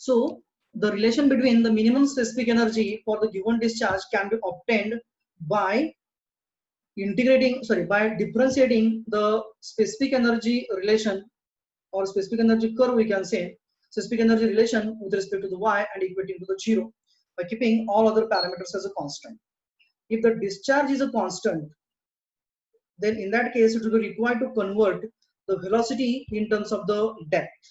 So the relation between the minimum specific energy for the given discharge can be obtained by by differentiating the specific energy relation or specific energy curve, we can say specific energy relation with respect to the y and equating to the 0 by keeping all other parameters as a constant. If the discharge is a constant, then in that case it will be required to convert the velocity in terms of the depth.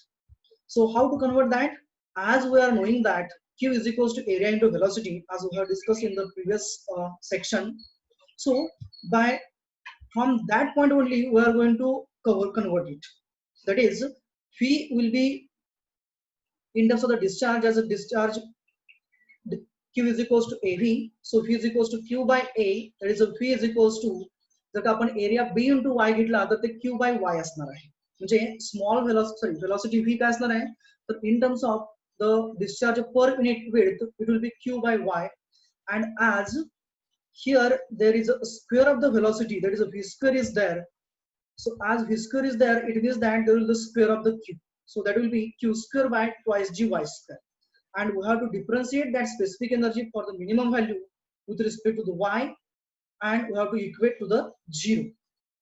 So how to convert that? As we are knowing that q is equals to area into velocity, as we have discussed in the previous section. So by from that point only we are going to convert it. That is, v will be in terms of the discharge as a discharge, q is equals to av. So v is equals to q by a, that is v is equals to जर का आपण area b into y घेतला तर ते q by y असणार आहे. म्हणजे small velocity v काय असणार आहे, तर in terms of the discharge per unit width it will be q by y, and as here there is a square of the velocity, that is a v square is there. So as v square is there, it means that there is the square of the q. So that will be q square by twice g y square. And we have to differentiate that specific energy for the minimum value with respect to the y, and we have to equate to the 0.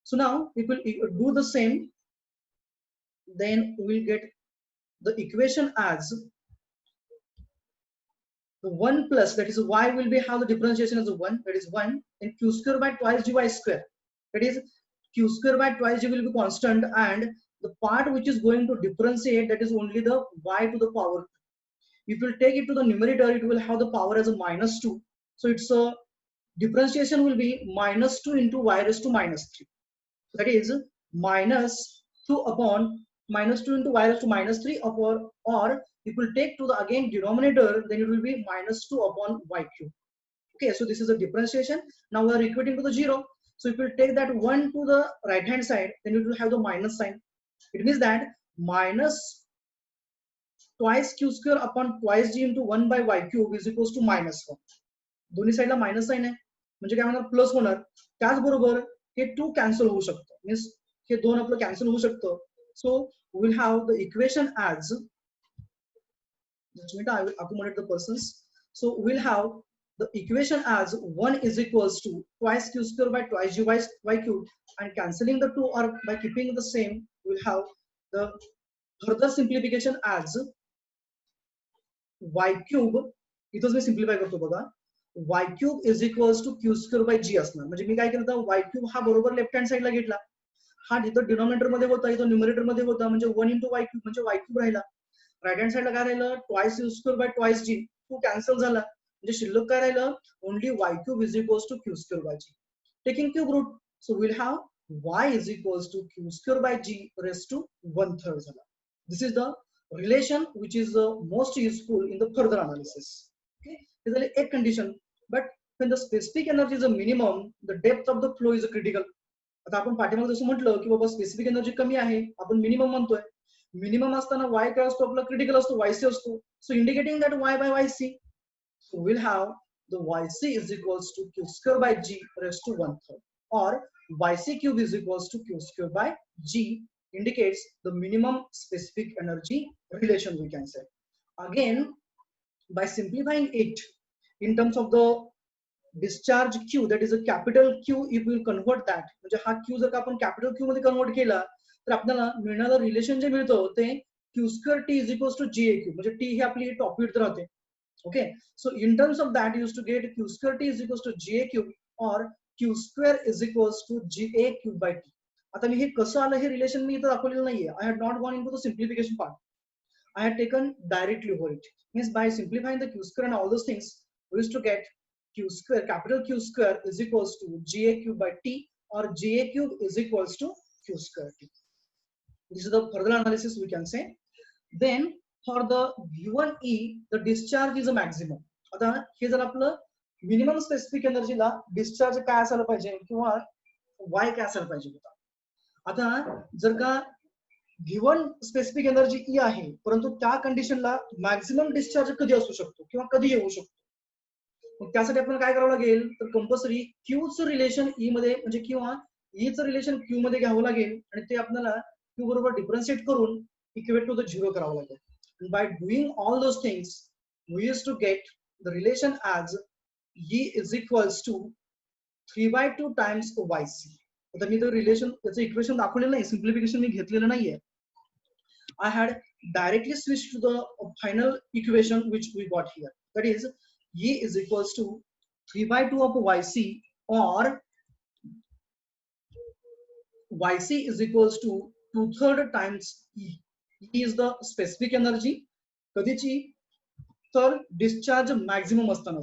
So now if we do the same, then we will get the equation as the 1 plus, that is y will be how the differentiation is 1, that is 1, and q square by twice gy square, that is q square by twice g will be constant, and the part which is going to differentiate, that is only the y to the power 2. If you take it to the numerator, it will have the power as a -2. So its a differentiation will be -2 into y raised to -3. That is -2 upon -2 into y raised to -3 upon, or if we take to the again denominator, then it will be -2 upon y cube. Okay, so this is a differentiation. Now we are equating to the 0. So if we take that 1 to the right hand side, then it will have the minus sign. It means that minus twice q square upon twice g into 1 by y cube is equals to -1. दोन्ही साइडला minus sign आहे, म्हणजे काय होणार, plus होणार. त्याचबरोबर हे 2 cancel होऊ शकतं, मीन्स हे 2 आपलं कॅन्सल होऊ शकतं. So we will have the equation as, just I will accommodate the persons. So we'll have the equation as 1 is equals to twice q square by twice g y cube, and cancelling the 2 or by keeping the same, we'll have the further simplification as y cube. इथंच मी simplify करतो बघा, y cube is equals to q square by g असणार. म्हणजे मी काय केलं तर y cube हा बरोबर लेफ्ट हँड साइडला घेतला, हा इथं डिनॉमिनेटर मध्ये होता, इथं न्यूमरेटर मध्ये होता, म्हणजे 1 into y cube म्हणजे y cube राहिला. राइट हँड साइडला काय राहिलं, twice q square by twice g, 2 cancel झाला, म्हणजे शिल्लक काय राहिलं, only y cube is equals to q square by g. Taking cube root, so we'll have y is equals to q square by g raised to 1/3 झाला. This is the relation which is most useful in the further analysis. Okay, this is a condition, but when the specific energy is a minimum, the depth of the flow is a critical. आता आपण पाठीमागे जसं म्हटलं की बाबा specific energy कमी आहे, आपण minimum म्हणतोय. मिनिमम असताना y काय असतो आपला, क्रिटिकल असतो, yc असतो. So indicating that y by yc, so we'll have the yc is equals to q square by g raised to 1/3, or yc cube is equals to q square by g, indicates the minimum specific energy relation, we can say. Again, by simplifying it in terms of the discharge q, that is a capital Q, if we convert that, म्हणजे हा q जर का आपण capital q मध्ये convert केला तर आपल्याला मिळणारं रिलेशन जे मिळतं ते q square t is equals to GAQ, म्हणजे t ही आपली टॉप विड्थ राहते. Okay, so in terms of that use to get q square t is equals to GAQ or q square is equals to GAQ by t. आता मी हे कसं आलं हे relation मी इथं दाखवलेलं नाहीये. I had not gone into the simplification part. I had taken directly over it. Means by simplifying the q square and all those things, we used to get q square, capital Q square is equals to GAQ by t, or GAQ is equals to q square t. This is the further analysis we can say. Then for the given E, the discharge is a maximum. आता हे जर आपलं minimum specific एनर्जीला discharge काय असायला पाहिजे किंवा y काय असायला पाहिजे होता. आता जर का गिवन स्पेसिफिक एनर्जी E आहे, परंतु त्या कंडिशनला मॅक्सिमम डिस्चार्ज कधी असू शकतो किंवा कधी येऊ शकतो, मग त्यासाठी आपण काय करावं लागेल, तर कंपल्सरी Q चं रिलेशन E मध्ये, म्हणजे किंवा E चं रिलेशन Q मध्ये घ्यावं लागेल, आणि ते आपल्याला Q बरोबर डिफरन्शिएट करून इक्वेट टू द 0 करावं लागेल. And by doing all those things, we used to get the relation as E is equals to 3/2 times YC. आता मी तो रिलेशन त्याचं इक्वेशन दाखवलेलं नाही, सिम्प्लिफिकेशन मी घेतलेलं नाहीये. I had directly switched to the final equation which we got here. That is, E is equals to 3/2 of YC, or YC is equals to 2/3 times E. E is the specific energy. कधीची तर discharge maximum असताना.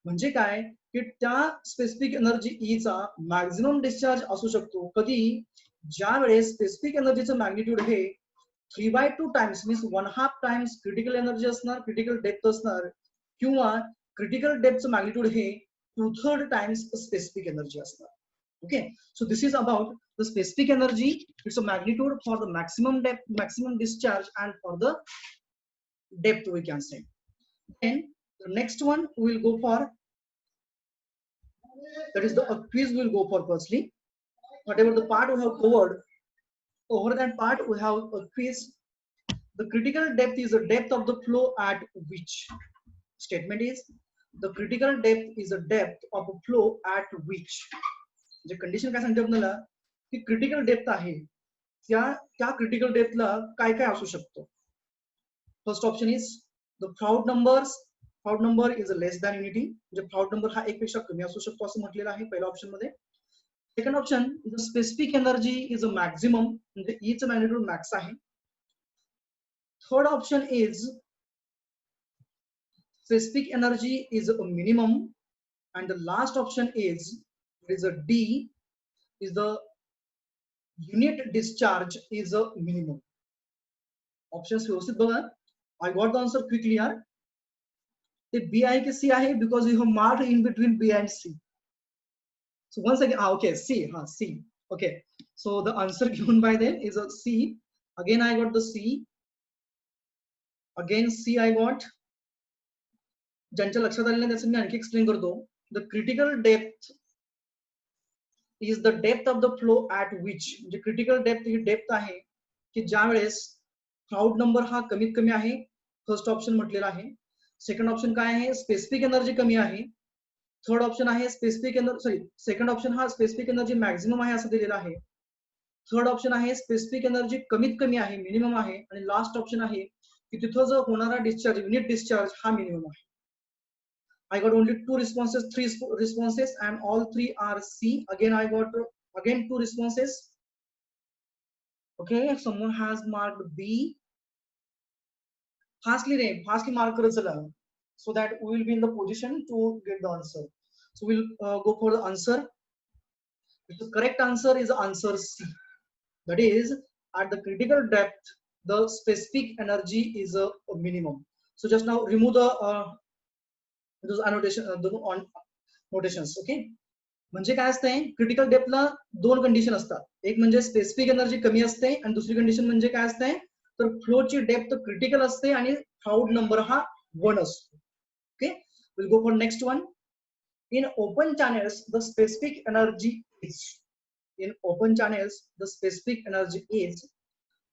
म्हणजे काय की त्या specific energy E चा maximum discharge असू शकतो कधी, ज्या वेळेस स्पेसिफिक एनर्जीचं मॅग्निट्यूड हे 3/2 times means 1/2 times critical energy असणार, क्रिटिकल डेप्थ असणार, किंवा क्रिटिकल डेप्थचं मॅग्निट्यूड हे 2/3 टाइम्स स्पेसिफिक एनर्जी असणार. Okay, so this is about the specific energy. It's a magnitude for the maximum depth, maximum discharge, and for the depth we can say. Then the next one we'll go for, that is the quiz we'll go for firstly. Whatever the part we have covered, over that part we have a quiz. The critical depth is the depth of the flow at which. Statement is the critical depth is the depth of a flow at which. J condition काय सांगते आपल्याला की critical depth आहे, त्या critical डेप्थला काय काय असू शकतो. First option is the Froude numbers. Froude number is less than unity, म्हणजे फ्राउड नंबर हा एक पेक्षा कमी असू शकतो असं म्हटलेलं आहे पहिल्या ऑप्शन मध्ये. Second option the specific energy is a maximum, म्हणजे E चं मॅग्निट्यूड मॅक्स आहे. Third option is specific energy is a minimum, and the last option is a D is the unit discharge is a minimum. Options व्यवस्थित बघा. I got the answer quickly यार. ते B आहे की C आहे, because you have marked in between B and C. So once again, okay, C, C. Okay, so the answer given by them is a C. Again I got the C. Again C I got. ज्यांच्या लक्षात आलेलं त्याचं मी आणखी explain करतो. The critical depth is the depth of the flow at which, म्हणजे critical depth ही depth आहे की ज्या वेळेस फ्राउड नंबर हा कमीत कमी आहे, फर्स्ट ऑप्शन म्हटलेला आहे. सेकंड ऑप्शन काय आहे, स्पेसिफिक एनर्जी कमी आहे. थर्ड ऑप्शन आहे specific energy, sorry second option हा स्पेसिफिक एनर्जी मॅक्झिमम आहे असं दिलेलं आहे. थर्ड ऑप्शन आहे स्पेसिफिक एनर्जी कमीत कमी आहे, मिनिमम आहे. आणि लास्ट ऑप्शन आहे की तिथं जो होणारा डिस्चार्ज, युनिट डिस्चार्ज हा मिनिमम आहे. I got only two responses, three responses, and all three are C. Again, I got two responses. Okay, someone has marked B. Fastly mark करा चला, so that we will be in the position to get the answer. So we'll go for the answer. The correct answer is answer C. That is, at the critical depth, the specific energy is a minimum. So just now remove the those notations. Okay, म्हणजे काय असतंय, critical डेप्थला दोन condition असतात. एक म्हणजे specific energy कमी असते, आणि दुसरी कंडिशन म्हणजे काय असते तर फ्लोची डेप्थ क्रिटिकल असते आणि फ्राउड नंबर हा 1 असतो. Okay, will go for next one. In open channels the specific energy is. In open channels the specific energy is.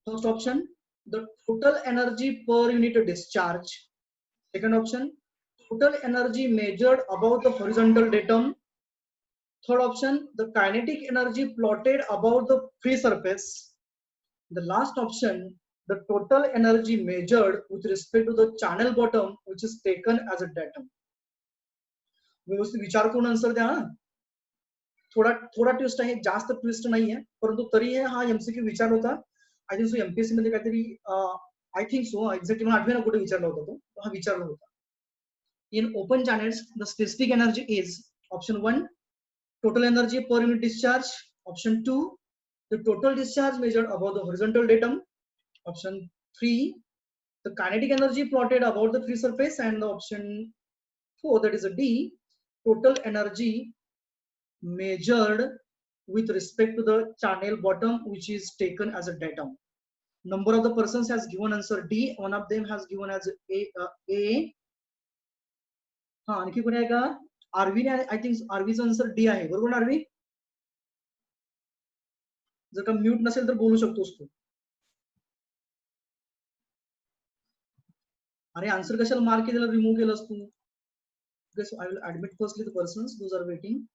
First option the total energy per unit discharge. Second option total energy measured above the horizontal datum. Third option, the kinetic energy plotted above the free surface. The last option, the total energy measured with respect to the channel bottom, which is taken as a datum. व्यवस्थित विचार करून answer द्या. थोडा twist आहे, जास्त twist नाहीये, परंतु तरी हा एमसीक्यू विचार होता. आय थिंक सो एमपीएससी मध्ये काहीतरी, आय थिंक सो एक्झॅक्टली मला आठवे ना कुठे विचारला होता तो, हा विचारला होता. In open channels, the specific energy is option 1, total energy per unit discharge. Option 2, the total discharge measured above the horizontal datum. Option 3, the kinetic energy plotted above the free surface. And the option 4, that is a D, total energy measured with respect to the channel bottom, which is taken as a datum. Number of the persons has given answer D. One of them has given as A. हा, आणखी कोणी आहे का? Aarvi, I think आरवीचा answer D आहे, बरोबर RV? जर का म्यूट नसेल तर बोलू शकतोस तू. अरे आन्सर कशाला मार्क केलेला रिमूव्ह केलंस तू? Okay, so I will admit firstly the persons those are waiting.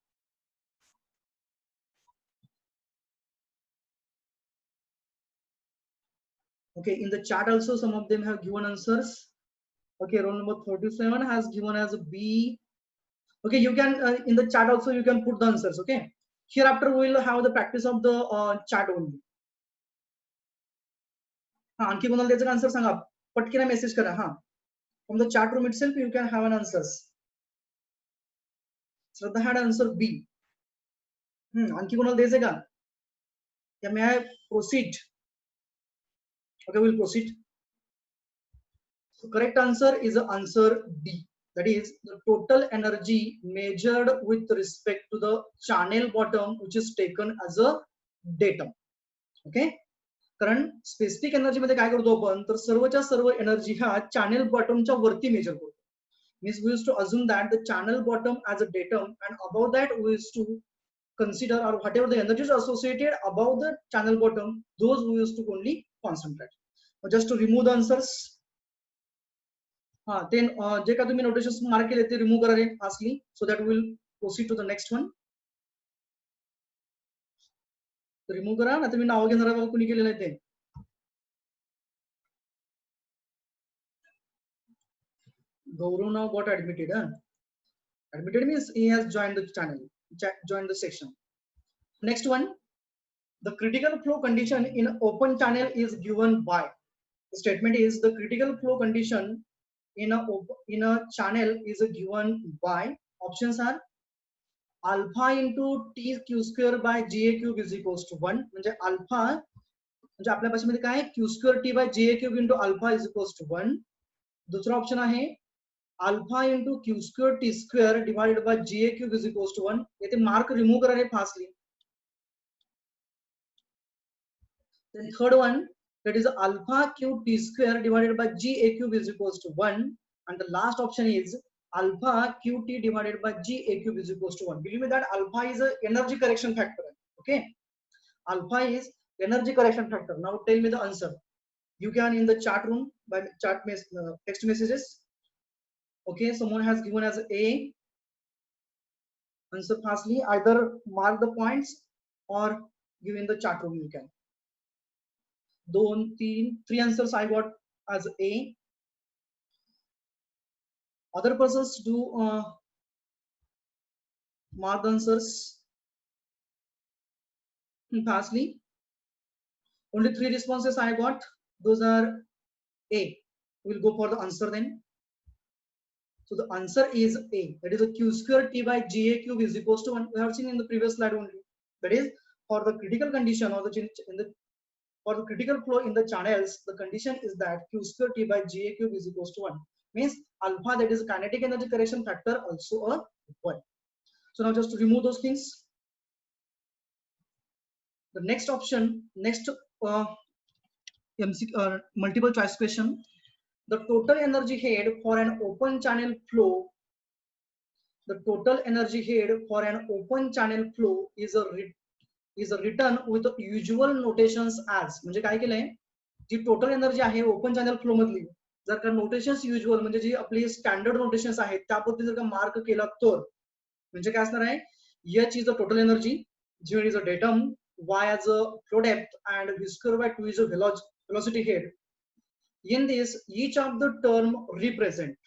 Okay, in the chat also some of them have given answers. Okay, roll number 37 has given as a B. Okay, you can in the chat also you can put the answers. Okay, hereafter we will have the practice of the chat only. हाँ, आणखी कोणाला द्यायचं answer सांगा, पटकन message करा. हाँ, from the chat room itself you can have an answers. Shraddha had answer B. आणखी कोणाला द्यायचं का? Yeah, may I proceed? Okay, we'll proceed. So correct answer is answer D. That is the total energy measured with respect to the channel bottom, which is taken as a datum. Okay. कारण specific energy मध्ये काय करतो आपण, तर सर्वच्या सर्व energy ह्या channel बॉटमच्या वरती measure करतो. Means we use to assume that the channel bottom as a datum and about that we use to consider or whatever the energies associated above the channel bottom, those we used to only concentrate. Just to remove the answers, then जे का तुम्ही notations mark केले ते remove करा रे fastly, so that we will proceed to the next one. remove करा ना, तुम्ही नाव घेणार आहे कुणी केलेलं आहे ते. Gaurav now got admitted. Admitted means he has joined the channel, joined the section. Next one, the critical flow condition in open channel is given by. The statement is the critical flow condition in a channel is given by. Options are alpha into t q square by ga cube is equals to 1. म्हणजे alpha म्हणजे आपल्या भाषेमध्ये काय आहे, q square t by ga cube into alpha is equals to 1. दुसरा option आहे alpha into q square t square divided by ga cube is equals to 1. येथे mark remove करा रे fastly. Then third one, that is alpha q t square divided by ga cube is equals to 1. And the last option is alpha qt divided by ga cube is equals to 1. Believe me that alpha is a energy correction factor. Okay, alpha is energy correction factor. Now tell me the answer. You can in the chat room by text messages. Okay, someone has given as A. Answer fastly. Either mark the points or give in the chat room. You can. 2, 3 answers I got as A. Other persons do mark the answers fastly. Only 3 responses I got. Those are A. We'll go for the answer then. So the answer is A. That is a q square t by ga cube is equals to 1. We have seen in the previous slide only. That is for the critical condition or for the critical flow in the channels, the condition is that q square t by ga cube is equals to 1. Means alpha, that is kinetic energy correction factor, also a 1. So now just to remove those things. The next option, next multiple choice question. The total energy head for an open channel flow. The total energy head for an open channel flow is written with the usual notations as. म्हणजे काय केलंय, जी total energy आहे open channel flow मधली, जर का notations usual म्हणजे जी आपली standard notations आहेत त्या पद्धतीने जर का मार्क केला तर म्हणजे काय असणार आहे, h is the total energy, g is a datum, y as a flow depth and v square by 2 is a velocity head. In this each of the term represent,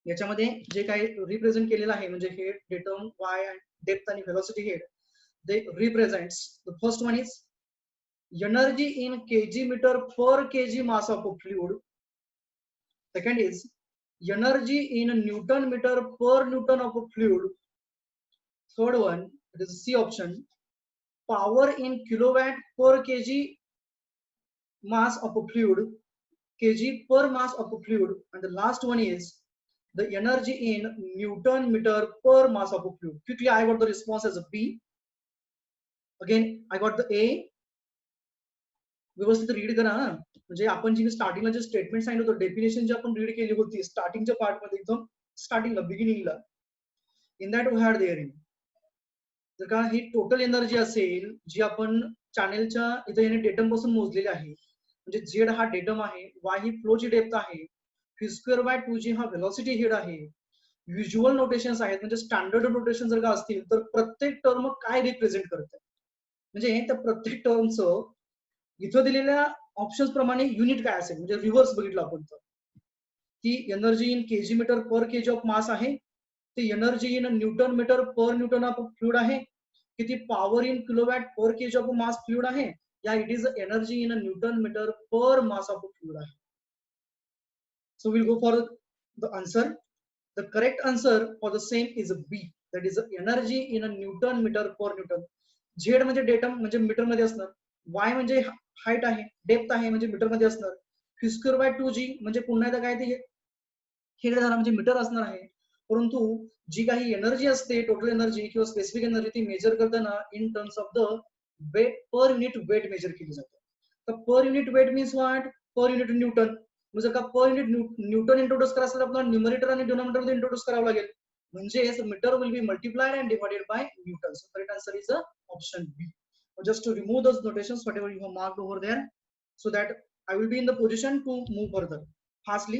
याच्यामध्ये जे काही रिप्रेझेंट केलेलं आहे म्हणजे हेड, डेटम, वाय, depth आणि velocity head, they represents. The first one is energy in kg meter per kg mass of a fluid. Second is energy in newton meter per newton of a fluid. Third one, it is C option, power in kilowatt per kg mass of a fluid, kg per mass of a fluid. And the last one is the energy in newton meter per mass of a fluid. Quickly I got the response as a B. Again I got the A. व्यवस्थित read करा, म्हणजे आपण जी स्टार्टिंगला जे statement सांगितलं होतं, definition जी आपण read केली होती स्टार्टिंगच्या पार्ट मध्ये, एकदम स्टार्टिंगला बिगिनिंगला, in that we had there in. जर का ही टोटल एनर्जी असेल जी आपण चॅनेलच्या इथे डेटम पासून मोजलेली आहे, म्हणजे झेड हा डेटम आहे, वाय ही फ्लोची डेप्थ आहे, v²/2g हा व्हेलॉसिटी हेड आहे. व्हिज्युअल नोटेशन्स आहेत, म्हणजे स्टँडर्ड नोटेशन जर का असतील तर प्रत्येक टर्म काय रिप्रेझेंट करते, म्हणजे त्या प्रत्येक टर्मचं इथं दिलेल्या ऑप्शन्स प्रमाणे युनिट काय असेल, म्हणजे रिव्हर्स बघितलं आपण तर ती energy in KG metre per KG of mass आहे, ती energy in newton metre per newton of fluid आहे, किती power in kilowatt per KG of mass fluid आहे, या it is energy in newton metre per mass of fluid आहे. So we'll go for the answer. The correct answer for the same is B. That is energy in a Newton meter per Newton. Z म्हणजे datum म्हणजे metre मध्ये असणार, Y म्हणजे height आहे, depth आहे म्हणजे metre मध्ये असणार, v²/2g म्हणजे पुन्हा एकदा काय ते हेड झाला म्हणजे मीटर असणार आहे. परंतु जी काही एनर्जी असते, टोटल एनर्जी किंवा स्पेसिफिक एनर्जी, ती मेजर करताना in terms of the weight per unit weight measure केली जाते. तर per unit weight means what, per unit newton. जर का पर युनिट न्यूटन इंट्रोड्यूस करायचं तर आपल्याला न्यूमरेटर आणि डिनॉमिनेटर मध्ये इंट्रोड्यूस करावं लागेल, म्हणजे metre will be multiplied and divided by newton. So correct answer is option B. Just to remove those notations whatever you have marked over there, so that I will be in the position to move further fastly.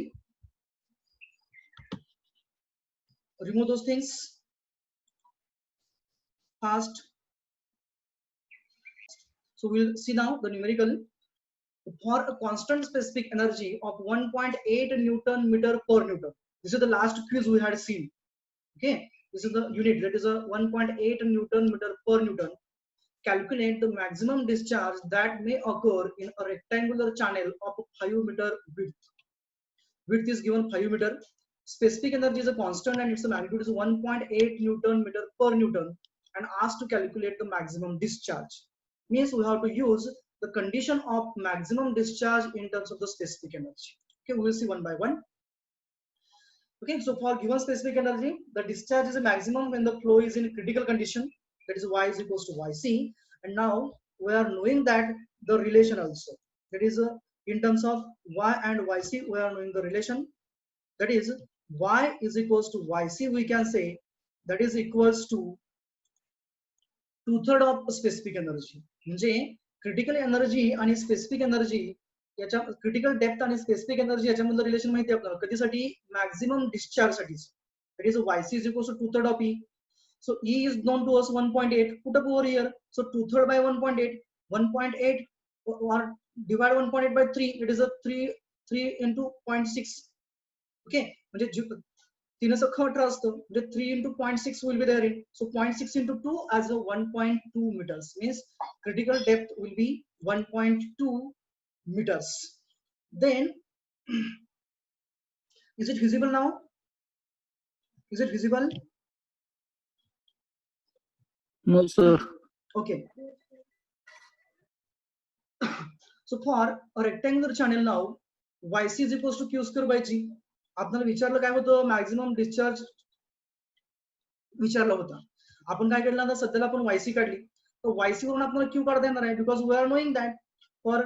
Remove those things fast. So we'll see now the numerical. For a constant specific energy of 1.8 Newton meter per Newton. This is the last quiz we had seen. Okay, this is the unit, that is a 1.8 Newton meter per Newton. Calculate the maximum discharge that may occur in a rectangular channel of 5 meter width. Width is given 5 meter. Specific energy is a constant and its magnitude is 1.8 Newton meter per Newton, and asked to calculate the maximum discharge. Means we have to use the condition of maximum discharge in terms of the specific energy. Okay, we will see one by one. Okay, so for given specific energy, the discharge is a maximum when the flow is in critical condition, that is y is equals to yc. And now we are knowing that the relation also, that is in terms of y and yc, we are knowing the relation, that is y is equals to yc, we can say that is equals to 2/3 of specific energy. म्हणजे critical energy आणि specific energy याच्या, critical depth आणि specific energy याच्यामधलं relation माहिती आहे आपल्याला कधीसाठी, maximum discharge साठी. That is yc is equals to 2/3 of E. So E is known to us 1.8. Put up over here. So 2/3 by 1.8. 1.8 or divide 1.8 by 3. It is a 3 into 0.6. Okay. म्हणजे 3 असं खट असतं, म्हणजे 3 into 0.6 will be there in. So 0.6 into 2 as a 1.2 meters, means critical depth will be 1.2 meters. Then is it visible now? Is it visible? No, sir. Okay. So for a rectangular channel now, yc is equals to q² by g. आपल्याला विचारलं काय होतं, maximum discharge विचारला होता. आपण काय केलं, आता सध्याला आपण yc काढली, तर yc वरून आपल्याला q काढता येणार आहे, because we are knowing that for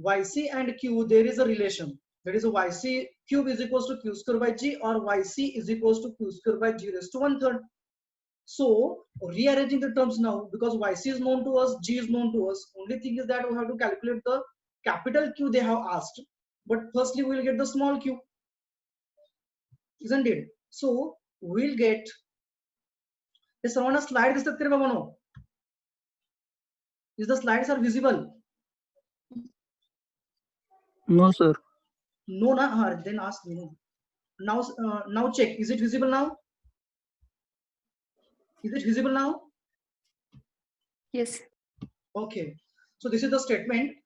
yc and q there is a relation, that is yc cube is equals to q² by g or yc is equals to q² by g raised to 1/3. So rearranging the terms now, because yc is known to us, g is known to us, only thing is that we have to calculate the capital Q they have asked, but firstly we will get the small q, isn't it? So we'll get, हे सर्वांना slide दिसतात तरी बाबांनो, is the slides are visible? No, sir. No na, then ask me. Now check, is it visible now? Is it visible now? Yes. Okay, so this is the statement.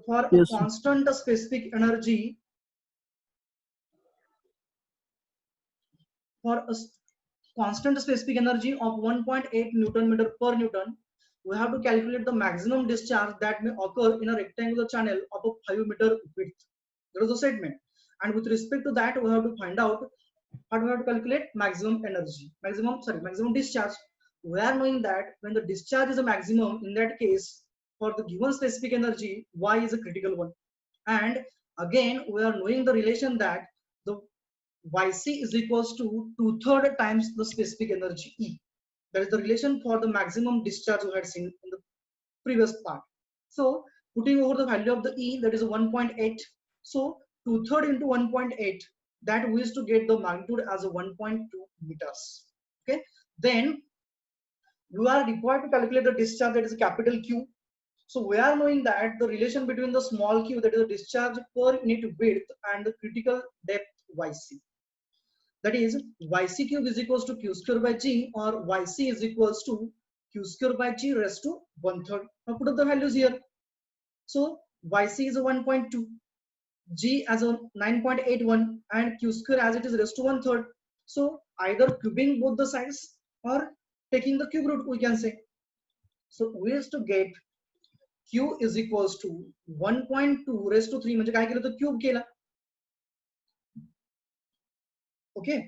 For Yes, a constant specific energy, for a constant specific energy of 1.8 Newton meter per Newton, we have to calculate the maximum discharge that may occur in a rectangular channel of a 5 meter width. That is the statement. And with respect to that, we have to find out how we have to calculate maximum energy, maximum discharge. We are knowing that when the discharge is a maximum, in that case, for the given specific energy, y is a critical one. And again, we are knowing the relation that the yc is equals to 2/3 times the specific energy E. That is the relation for the maximum discharge we had seen in the previous part. So putting over the value of the E, that is 1.8. So 2/3 into 1.8, that we used to get the magnitude as a 1.2 meters. Okay, then you are required to calculate the discharge, that is a capital Q. So we are knowing that the relation between the small q, that is the discharge per unit width, and the critical depth yc, that is yc cube is equals to q square by g, or yc is equals to q square by g raised to 1/3. Now put up the values here. So yc is a 1.2, g as a 9.81, and q square as it is raised to 1/3. So either cubing both the sides or taking the cube root, we can say. So we used to get q is equals to 1.2 raised to 3, म्हणजे काय केलं तर cube केला. Okay,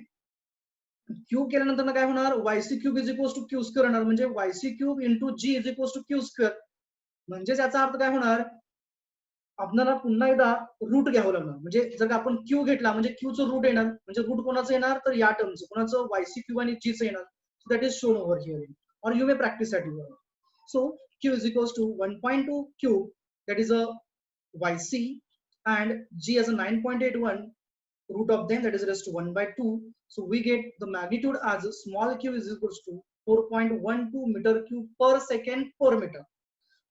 cube केल्यानंतर काय होणार, yc cube is equals to Q square होणार, म्हणजे yc cube into g is equals to Q square. म्हणजे याचा अर्थ काय होणार, आपल्याला पुन्हा एकदा रूट घ्यावं लागणार. म्हणजे जर आपण क्यू घेतला म्हणजे क्यूचं रूट येणार, म्हणजे रूट कोणाचं येणार तर या टर्मचं, कोणाचं yc क्यूब आणि g चं येणार. So that is shown over here, और you may practise that here. So q is equals to 1.2 cube, that is a yc, and g as a 9.81, root of them, that is raised to 1/2. So we get the magnitude as small q is equals to 4.12 meter cube per second per meter.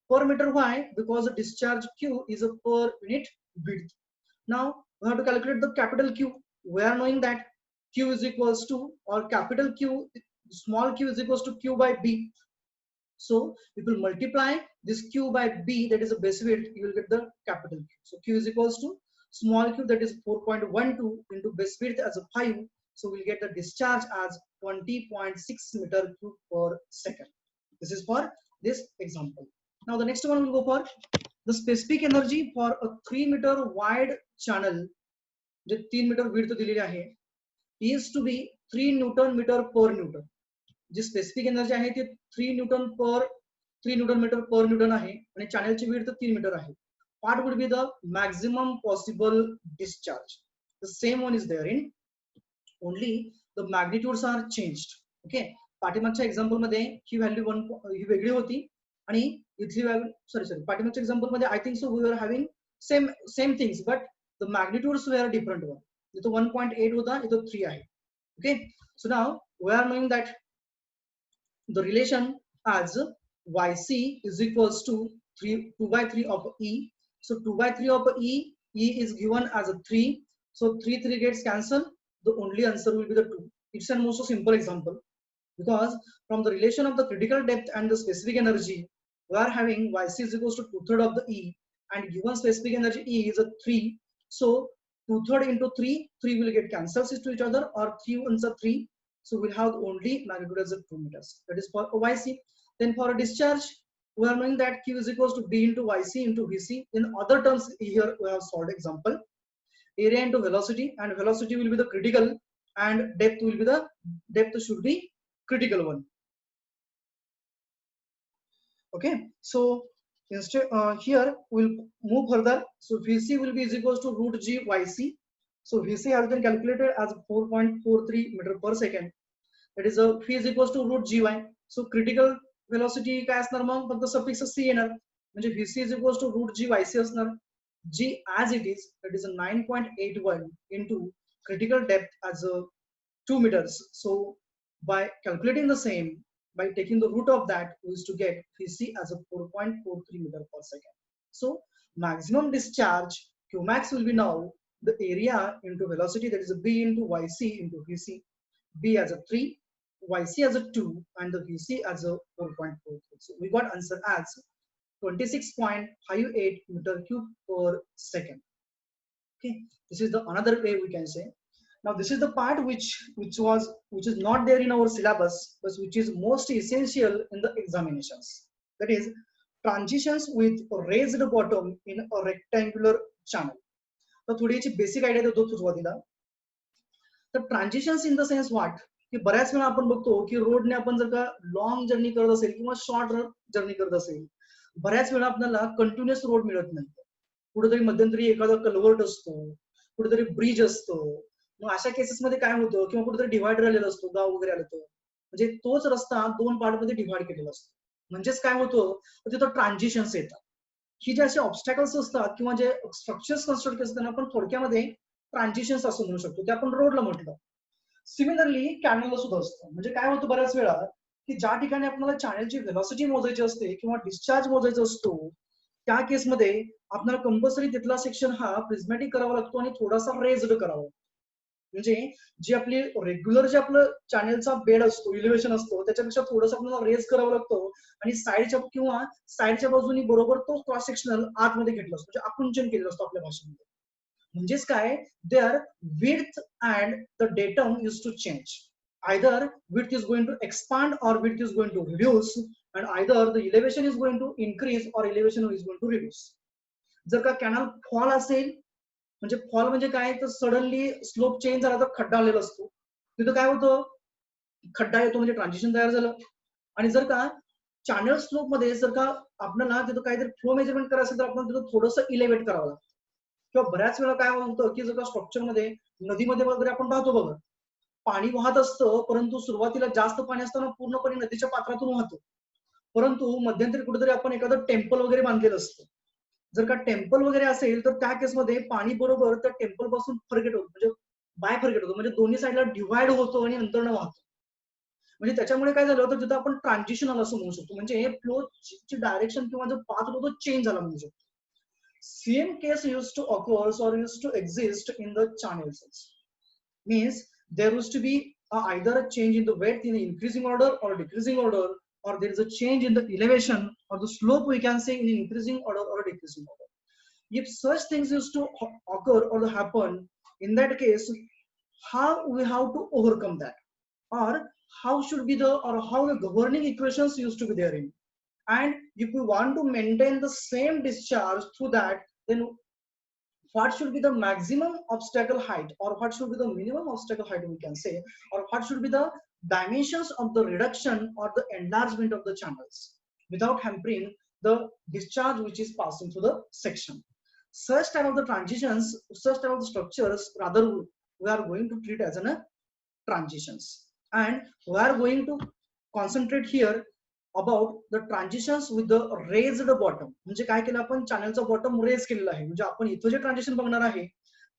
Per meter, why? Because the discharge q is a per unit width. Now we have to calculate the capital Q. We are knowing that q is equals to, or capital Q, small q is equals to q by b. So if you multiply this q by b, that is a base width, you will get the capital Q. So q is equals to small q, that is 4.12 into base width as a 5. So we'll get the discharge as 20.6 meter cube per second. This is for this example. Now the next one will go for the specific energy for a 3 meter wide channel, J 3 metre width दिलेली आहे, is to be 3 Newton meter per Newton. Ji specific energy आहे ती 3 Newton metre per Newton आहे, आणि चॅनलची width 3 metre आहे. What would be the maximum possible discharge? The same one is there, in only the magnitudes are changed. Okay, पाठीमागच्या example मध्ये ही value ही वेगळी होती, आणि इथली व्हॅल्यू सॉरी पाठीमागच्या एक्झाम्पल मध्ये I think so we are having same things, but the magnitudes were different one. इथं 1.8 होता, इथं 3 आहे. Okay, so now we are knowing that the relation as yc is equals to 2/3 of e. So 2/3 of e is given as a 3. So 3 gets cancelled. The only answer will be the 2. It's a most simple example, because from the relation of the critical depth and the specific energy, we are having yc is equals to 2/3 of the e, and given specific energy e is a 3. So 2/3 into 3 will get cancels to each other, or 3 ones are 3. So we'll have only magnitude as a 2 meters. That is for yc. Then for a discharge, we are knowing that q is equals to b into yc into vc. In other terms, here we have solved example. Area into velocity, and velocity will be the critical, and depth will be the should be critical one. Okay, so instead here we'll move further. So vc will be is equals to root g yc. So vc has been calculated as 4.43 meter per second. That is a v is equals to root gy. So critical velocity काय असणार, मग फक्त suffix c येणार, म्हणजे vc is equals to root g yc असणार. g as it is, that is a 9.81 into critical depth as a 2 meters. So by calculating the same, by taking the root of that, we used to get vc as a 4.43 meter per second. So maximum discharge qmax will be now the area into velocity, that is a b into yc into vc. B as a 3, yc as a 2, and the vc as a 4.43. So we got answer as 26.58 meter cube per second. Okay, this is the another way we can say. Now this is the part which is not there in our syllabus, but which is most essential in the examinations. That is transitions with raised bottom in a rectangular channel. तर थोडी याची basic idea देतो सुरुवातीला. तर transitions in the sense what, की बऱ्याच वेळा आपण बघतो की रोडने आपण जर का लॉंग जर्नी करत असेल किंवा शॉर्ट जर्नी करत असेल, बऱ्याच वेळा आपल्याला कंटिन्युअस रोड मिळत नाही. कुठेतरी मध्यंतरी एखादा कल्वर्ट असतो, कुठेतरी ब्रिज असतो. मग अशा केसेस मध्ये काय होतं, किंवा कुठेतरी डिव्हायडर आलेला असतो, गाव वगैरे आलं तर, म्हणजे तोच रस्ता 2 पार्ट मध्ये डिव्हाइड केलेला असतो. म्हणजेच काय होतं, तिथं ट्रान्झिशन्स येतात. ही जे असे ऑब्स्टॅकल्स असतात किंवा जे स्ट्रक्चर्स कन्स्ट्रक्ट करतात, आपण थोडक्यामध्ये ट्रान्झिशन्स असं म्हणू शकतो, ते आपण रोडला म्हटलं. सिमिलरली कॅनलला सुद्धा असतं. म्हणजे काय होतं बऱ्याच वेळा की ज्या ठिकाणी आपल्याला चॅनलची व्हेलॉसिटी मोजायची असते किंवा डिस्चार्ज मोजायचा असतो, त्या केसमध्ये आपल्याला कंपल्सरी तिथला सेक्शन हा प्रिझमॅटिक करावा लागतो आणि थोडासा रेज्ड करावा लागतो. म्हणजे जी आपली रेग्युलर जे आपलं चॅनलचा बेड असतो, इलिव्हेशन असतो, त्याच्यापेक्षा थोडंसं आपल्याला रेज करावा लागतो आणि साईडच्या बाजूनी बरोबर तो क्रॉस सेक्शनल आतमध्ये घेतला असतो, म्हणजे आकुंचन केलेलं असतो आपल्या भाषेमध्ये. म्हणजेच काय, there width and the datum is to change. Either width is going to expand or width is going to reduce, and either the elevation is going to increase or elevation is going to reduce. जर का canal fall असेल, म्हणजे fall म्हणजे काय, तर suddenly slope change झाला तर खड्डा आलेला असतो, तिथं काय होतं, खड्डा येतो म्हणजे ट्रान्झिशन तयार झालं. आणि जर का चॅनल स्लोप मध्ये जर का आपल्याला तिथं काहीतरी फ्लो मेजरमेंट करायचं असेल तर आपण तिथं थोडंसं इलेव्हेट करावं लागतं. किंवा बऱ्याच वेळा काय होतं की जर का स्ट्रक्चरमध्ये नदीमध्ये वगैरे आपण पाहतो बघा, पाणी वाहत असतं, परंतु सुरुवातीला जास्त पाणी असताना पूर्णपणे नदीच्या पात्रातून वाहतो, परंतु मध्यंतरी कुठेतरी आपण एखादं टेम्पल वगैरे बांधलेलं असतं. जर का टेम्पल वगैरे असेल तर त्या केसमध्ये पाणी बरोबर त्या टेम्पल पासून फरकेट होतं, म्हणजे बाय फरकेट होतो, म्हणजे दोन्ही साईडला डिव्हाइड होतो आणि नंतर न वाहतो. म्हणजे त्याच्यामुळे काय झालं होतं, तिथं आपण ट्रान्झिशन आलं असं म्हणू शकतो, म्हणजे फ्लोची डायरेक्शन किंवा जो पाथ होतो तो चेंज झाला म्हणू शकतो. Same case used to occur or used to exist in the channels. Means there used to be either a change in the width in the increasing order or decreasing order, or there is a change in the elevation or the slope, we can say, in increasing order or decreasing order. If such things used to occur or happen, in that case, how we have to overcome that, or how should be the, or how the governing equations used to be there in. And if we want to maintain the same discharge through that, then what should be the maximum obstacle height, or what should be the minimum obstacle height, we can say, or what should be the dimensions of the reduction or the enlargement of the channels without hampering the discharge which is passing through the section. Such type of the transitions, such type of the structures, rather we are going to treat as a transitions, and we are going to concentrate here about the transitions with the raised bottom. म्हणजे काय केलं आपण, चॅनलचा bottom raise केलेला आहे, म्हणजे आपण इथं जे transition बघणार आहे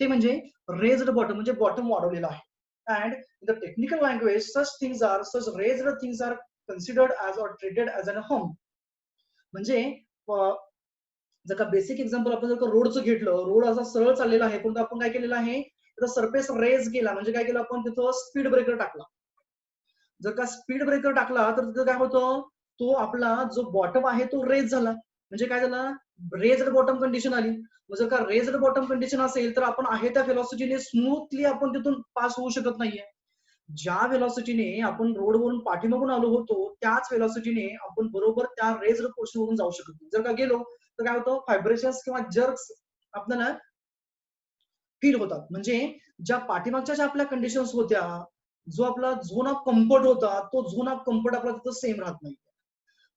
ते म्हणजे रेज्ड बॉटम, म्हणजे बॉटम वाढवलेला आहे. and in the technical language such raised things are considered as or treated as an hump. म्हणजे जर का बेसिक एक्झाम्पल आपण जर का रोडचं घेतलं, रोड असा सरळ चाललेला आहे, पण आपण काय केलेलं आहे, त्याचा सरफेस रेज केला, म्हणजे काय केलं आपण, तिथं स्पीड ब्रेकर टाकला. जर का स्पीड ब्रेकर टाकला तर तिथं काय होतं, तो आपला जो बॉटम आहे तो रेज झाला, म्हणजे काय झाला, रेज्ड बॉटम कंडिशन आली. जर का रेज्ड बॉटम कंडिशन असेल तर आपण आहे त्या व्हेलॉसिटीने स्मूथली आपण तिथून पास होऊ शकत नाहीये. ज्या व्हेलॉसिटीने आपण रोडवरून पाठीमागून आलो होतो त्याच व्हेलॉसिटीने आपण बरोबर त्या रेज्ड पोर्शन वरून जाऊ शकत नाही. जर का गेलो तर काय होतं, व्हायब्रेशन्स किंवा जर्क्स आपल्याला फील होतात. म्हणजे ज्या पाठीमागच्या ज्या आपल्या कंडिशन्स होत्या, जो आपला झोन ऑफ कम्फर्ट होता, तो झोन ऑफ कम्फर्ट आपला तिथं सेम राहत नाही.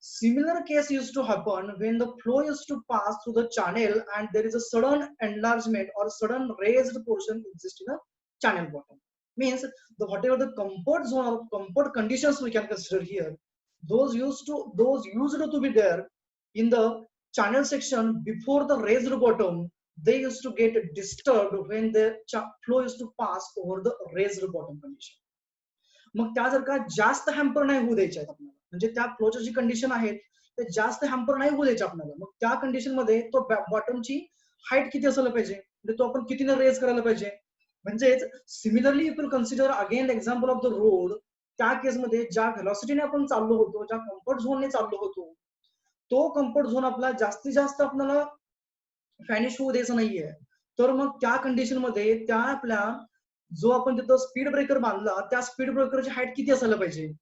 Similar case used to happen when the flow used to pass through the channel and there is a sudden enlargement or sudden raised portion exists in the channel bottom. Means whatever the comfort zone or comfort conditions we can consider here, those used to be there in the channel section before the raised bottom, they used to get disturbed when the flow used to pass over the raised bottom condition. मग त्या जर का जास्त hamper नाही होऊ द्यायच्या आपल्याला, म्हणजे त्या फ्लोच्या जी कंडिशन आहे ते जास्त हॅम्पर नाही होऊ द्यायचे आपल्याला, मग त्या कंडिशन मध्ये तो बॉटमची हाईट किती असायला पाहिजे, म्हणजे तो आपण कितीने रेज करायला पाहिजे. म्हणजेच similarly you will consider again example of the road, त्या केसमध्ये ज्या व्हेलॉसिटीने आपण चाललो होतो, ज्या कम्फर्ट झोनने चाललो होतो, तो कम्फर्ट झोन आपला जास्तीत जास्त आपल्याला फॅनिश होऊ द्यायचा नाहीये. तर मग त्या कंडिशन मध्ये त्या आपल्या जो आपण तिथं स्पीड ब्रेकर बांधला त्या स्पीड ब्रेकरची हाईट किती असायला पाहिजे,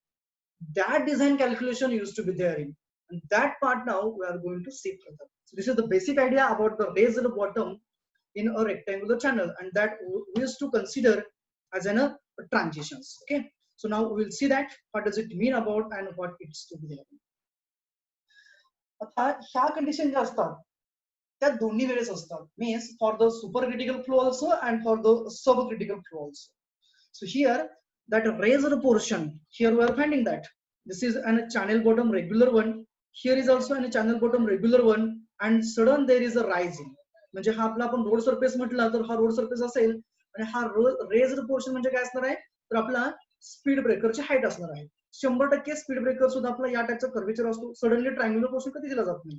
that design calculation used to be there in, and that part now we are going to see further. So this is the basic idea about the raised bottom in a rectangular channel, and that we used to consider as a transitions. Okay, so now we will see that what does it mean about and what it's to be there. आता ह्या condition ज्या असतात त्या दोन्ही वेळेस असतात, means for the super critical flow also and for the sub critical flow also. So here that raised portion, here we are finding that this is a channel bottom regular one, here is also a channel bottom regular one, and sudden there is a rising. म्हणजे हा आपला आपण road surface म्हटला तर हा road surface असेल आणि हा रेज्ड पोर्शन म्हणजे काय असणार आहे, तर आपला स्पीड ब्रेकरची हाईट असणार आहे. 100% स्पीड ब्रेकर सुद्धा आपला या टाईपचा कर्वेचर असतो. सडनली ट्रायंग्युलर पोर्शन कधी दिला जात नाही,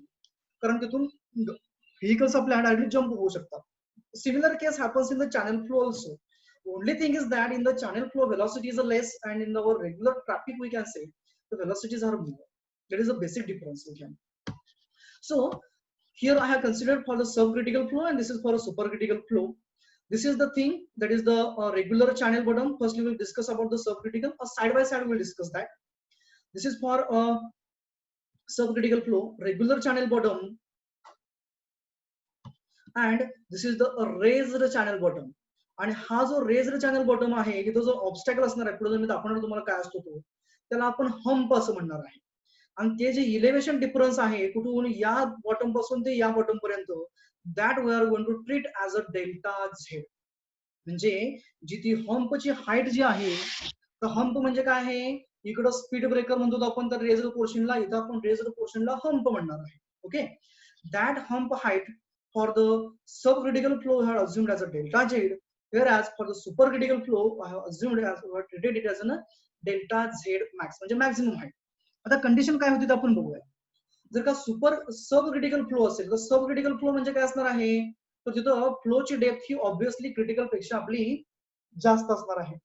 कारण तिथून व्हेकल्स आपल्या डायरेक्टली जम्प होऊ शकतात. Similar case happens in the channel flow also. Only thing is that in the channel flow velocities are less, and in our regular traffic we can say the velocities are more. That is a basic difference we can. So here I have considered for the subcritical flow, and this is for a supercritical flow. This is the thing, that is the regular channel bottom. First we will discuss about the subcritical, or side by side we will discuss that. This is for subcritical flow, regular channel bottom, and this is the raised channel bottom. आणि हा जो raised channel bottom आहे, इथं जो obstacle असणार आहे, पुढे मी दाखवणार तुम्हाला काय असतो तो, त्याला आपण हम्प असं म्हणणार आहे. आणि ते जे इलेव्हेशन डिफरन्स आहे कुठून या बॉटम पासून ते या बॉटम पर्यंत, that we are going to treat as a delta Z. म्हणजे जी ती हम्पची हाईट जी आहे, तर हम्प म्हणजे काय आहे, इकडं स्पीड ब्रेकर म्हणतो आपण तर रेज्ड पोर्शनला, इथं आपण रेज्ड पोर्शनला हम्प म्हणणार आहे. Okay, that hump height for the subcritical flow I have assumed as a delta z, whereas for the supercritical flow I have assumed as or treated it as a delta z max, म्हणजे maximum height. आता condition काय होती ते आपण बघूया. जर का subcritical flow असेल तर सबक्रिटिकल फ्लो म्हणजे काय असणार आहे, तर तिथं फ्लोची डेप्थ ही ऑब्विसली क्रिटिकल पेक्षा आपली जास्त असणार आहे.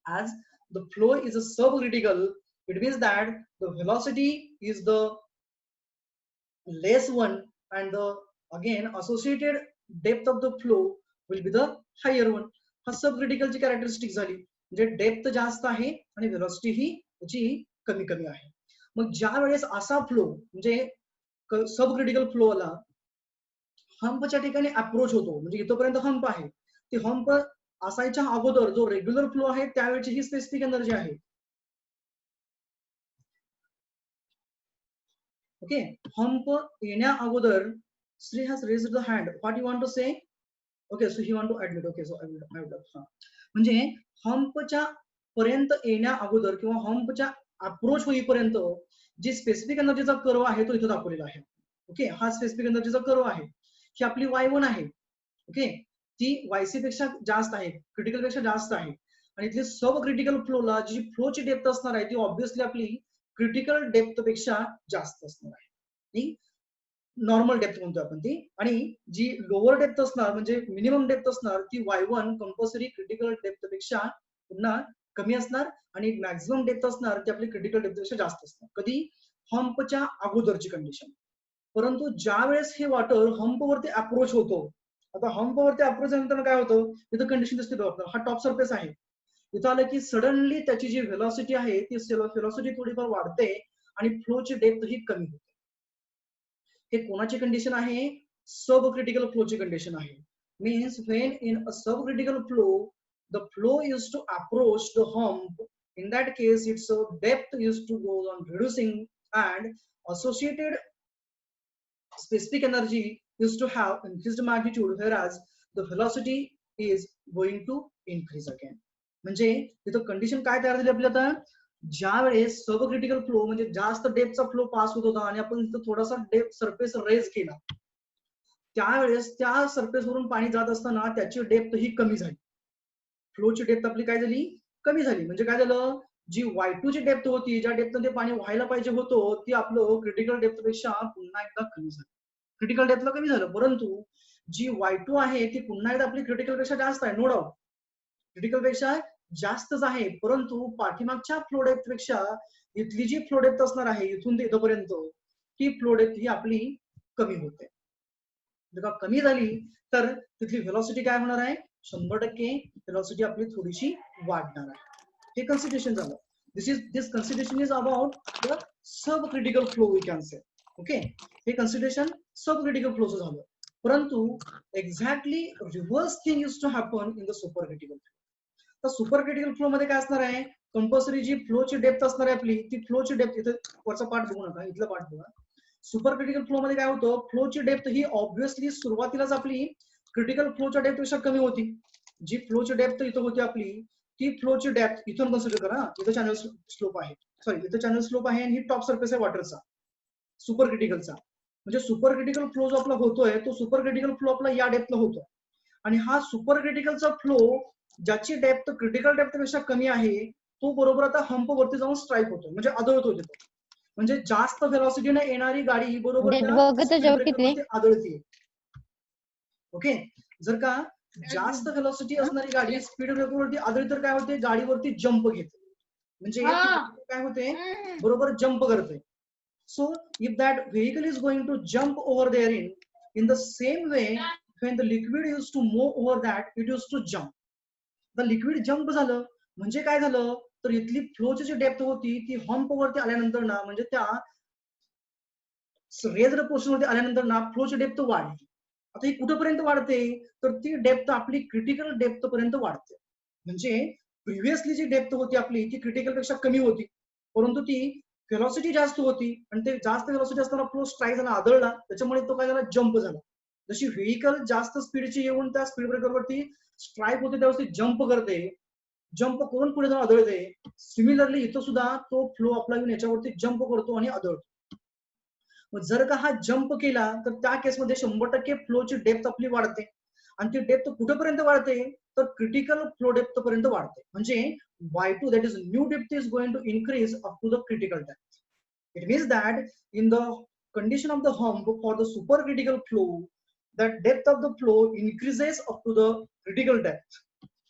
as the flow is a subcritical, it means that the velocity is the less one, and the again associated depth of the flow will be the higher one. हा subcritical ची characteristic झाली, म्हणजे depth जास्त आहे आणि velocity ही त्याची कमी कमी आहे. मग ज्या वेळेस असा फ्लो म्हणजे सबक्रिटिकल फ्लो ला हम्पच्या ठिकाणी अप्रोच होतो, म्हणजे इथपर्यंत हम्प आहे, ती हम्प असायच्या अगोदर जो रेग्युलर फ्लो आहे त्यावेळेची ही स्पेसिफिक एनर्जी आहे. ओके, हम्प येण्या अगोदर Sri has raised the hand. What you want to say? Okay, so he want to admit. Okay, so I will. म्हणजे हम्पच्या पर्यंत येण्या अगोदर किंवा हम्पच्या अप्रोच होईपर्यंत जी स्पेसिफिक एनर्जीचा कर्व आहे तो इथं दाखवलेला आहे. ओके, हा स्पेसिफिक एनर्जीचा कर्व आहे, ही आपली y1 आहे. ओके, ती yc पेक्षा जास्त आहे, क्रिटिकल पेक्षा जास्त आहे. आणि इथली सब क्रिटिकल फ्लोला जी फ्लोची डेप्थ असणार आहे ती ऑब्विसली आपली क्रिटिकल डेप्थ पेक्षा जास्त असणार आहे. नॉर्मल डेप्थ म्हणतो आपण ती, आणि जी लोअर डेप्थ असणार म्हणजे मिनिमम डेप्थ असणार ती y1 कंपल्सरी क्रिटिकल डेप्थ पेक्षा पुन्हा कमी असणार, आणि मॅक्सिमम डेप्थ असणार ती आपली क्रिटिकल डेप्थ पेक्षा जास्त असणार. कधी हम्पच्या अगोदरची कंडिशन. परंतु ज्या वेळेस हे वॉटर हम्पवरती अप्रोच होतो, आता हम्पवरती अप्रोच झाल्यानंतर काय होतं, तिथं कंडिशन दिसते बघा, हा टॉप सरफेस आहे, इथं आलं की सडनली त्याची जी व्हेलॉसिटी आहे ती व्हेलॉसिटी थोडीफार वाढते आणि फ्लोची डेप्थ ही कमी होते. हे कोणाची कंडिशन आहे, सबक्रिटिकल फ्लोची कंडिशन आहे. Means when in a subcritical flow the flow is to approach the hump, in that case its depth is to go on reducing and associated specific energy is to have increased magnitude, whereas the velocity is going to increase again. म्हणजे तिथं condition काय तयार झाली आपल्याला, ज्या वेळेस subcritical flow म्हणजे जास्त डेप्थचा फ्लो पास होत होता आणि आपण तिथं थोडासा डेप्थ सरफेस रेज केला, त्यावेळेस त्या सरफेस वरून पाणी जात असताना त्याची डेप्थ ही कमी झाली, फ्लोची डेप्थ आपली काय झाली, कमी झाली. म्हणजे काय झालं, जी y2 ची डेप्थ होती, ज्या डेप्थ मध्ये पाणी व्हायला पाहिजे होतं, ती आपलं क्रिटिकल डेप्थ पेक्षा पुन्हा एकदा कमी झाली, क्रिटिकल डेप्थला कमी झालं. परंतु जी y2 आहे ती पुन्हा एकदा आपली क्रिटिकल पेक्षा जास्त आहे, नो डाऊट क्रिटिकल पेक्षा जास्तच आहे, परंतु पाठीमागच्या फ्लो डेप्थ पेक्षा इथली जी फ्लो डेप्थ असणार आहे इथून ते इथपर्यंत, ती फ्लो डेप्थ ही आपली कमी होते. जर कमी झाली तर तिथली व्हेलॉसिटी काय होणार आहे, 100% व्हेलॉसिटी आपली थोडीशी वाढणार आहे. हे कन्सिडरेशन झालं. This consideration is about the subcritical flow we can say. Okay, हे कन्सिडरेशन सबक्रिटिकल फ्लोचं झालं. परंतु exactly reverse thing is to happen in the supercritical flow. तर सुपरक्रिटिकल फ्लो मध्ये काय असणार आहे, कंपल्सरी जी फ्लोची डेप्थ असणार आहे आपली, ती फ्लोची डेप्थ, इथे वरचा पार्ट बघू नका, इथला पार्ट बघा. सुपरक्रिटिकल फ्लो मध्ये काय होतं, फ्लोची डेप्थ ही ऑब्विसली सुरुवातीलाच आपली क्रिटिकल फ्लोच्या डेप्थ पेक्षा कमी होती. जी फ्लोची डेप्थ इथं होती आपली, ती फ्लोची डेप्थ इथून कन्सिडर करा, इथं चॅनल स्लोप आहे, सॉरी इथं चॅनल स्लोप आहे आणि ही टॉप सरफेस आहे वॉटरचा सुपरक्रिटिकलचा. म्हणजे सुपरक्रिटिकल फ्लो जो आपला होतोय तो सुपरक्रिटिकल फ्लो आपला या डेप्थला होतो, आणि हा सुपर क्रिटिकलचा फ्लो ज्याची डेप्थ क्रिटिकल डेप्थ पेक्षा कमी आहे तो बरोबर आता हंप वरती जाऊन स्ट्राईक होतो, म्हणजे आदळतो तिथे. म्हणजे जास्त व्हेलॉसिटीने येणारी गाडी बरोबर डेट त्या बघत स्पीड जेव्हा ब्रेकर किती वरती आदळते. ओके, जर का जास्त व्हेलॉसिटी असणारी गाडी स्पीड ब्रेकर वरती आदळली तर काय होते, गाडीवरती जंप घेते, म्हणजे काय होते, बरोबर जंप करते. So if that vehicle is going to jump over therein, in the same way, when the liquid used to move over that, it used to jump. The liquid jump झालं म्हणजे काय झालं, तर इथली फ्लोची जी डेप्थ होती ती hump वरती आल्यानंतर ना, म्हणजे त्या रेज्ड पोर्शन वरती आल्यानंतर ना फ्लोची डेप्थ वाढली. आता ही कुठपर्यंत वाढते, तर ती डेप्थ आपली क्रिटिकल डेप्थ पर्यंत वाढते. म्हणजे प्रिव्हियसली जी डेप्थ होती आपली ती क्रिटिकल पेक्षा कमी होती, परंतु ती व्हेलॉसिटी जास्त होती आणि ते जास्त व्हेलॉसिटी असताना फ्लो स्ट्राईक झाला, आदळला, त्याच्यामुळे तो काय झाला, जंप झाला. जशी व्हेकल जास्त स्पीडची येऊन त्या स्पीड ब्रेकरवरती स्ट्राईक होते त्यावेळेस ती जंप करते, जंप करून पुढे जाऊन आदळते. सिमिलरली इथं सुद्धा तो फ्लो आपला येऊन याच्यावरती जंप करतो आणि आदळतो. मग जर का हा जंप केला तर त्या केसमध्ये 100% फ्लोची डेप्थ आपली वाढते, आणि ती डेप्थ कुठेपर्यंत वाढते, तर क्रिटिकल फ्लो डेप्थ पर्यंत वाढते. म्हणजे y2 that is new depth is going to increase up to the critical depth. It means that in the condition of the hump for the supercritical flow, that depth of the flow increases up to the critical depth.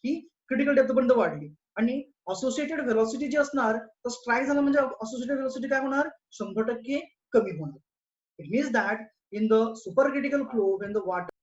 He critical depth पर्यंत वाढली आणि associated velocity जी असणार, तर strike झालं म्हणजे associated velocity काय होणार, 100% कमी होणार. It means that in the supercritical flow, when the water